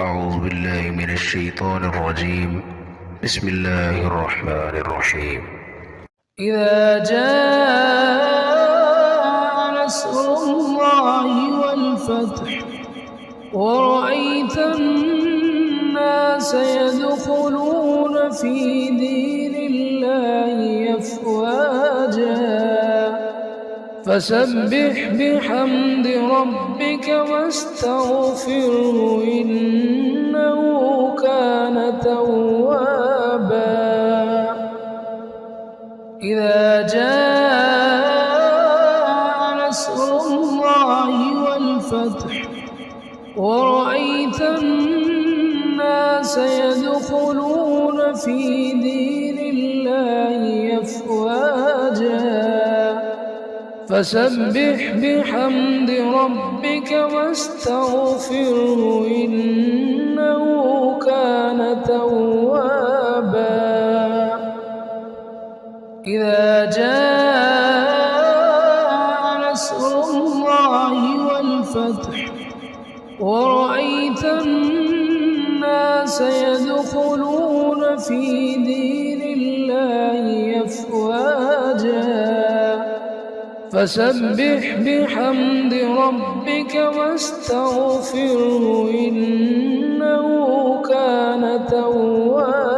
أعوذ بالله من الشيطان الرجيم. بسم الله الرحمن الرحيم. إذا جاء نصر الله والفتح ورأيت الناس يدخلون في دين الله أفواجا فسبح بحمد ربك واستغفره إنه كان توابا. إذا جاء نصر الله والفتح ورأيت الناس يدخلون في دين الله أفواجا فسبح بحمد ربك واستغفره إنه كان توابا. إذا جاء نصر الله والفتح ورأيت الناس يدخلون في دين الله أفواجا فسبح بحمد ربك واستغفره إنه كان توابا.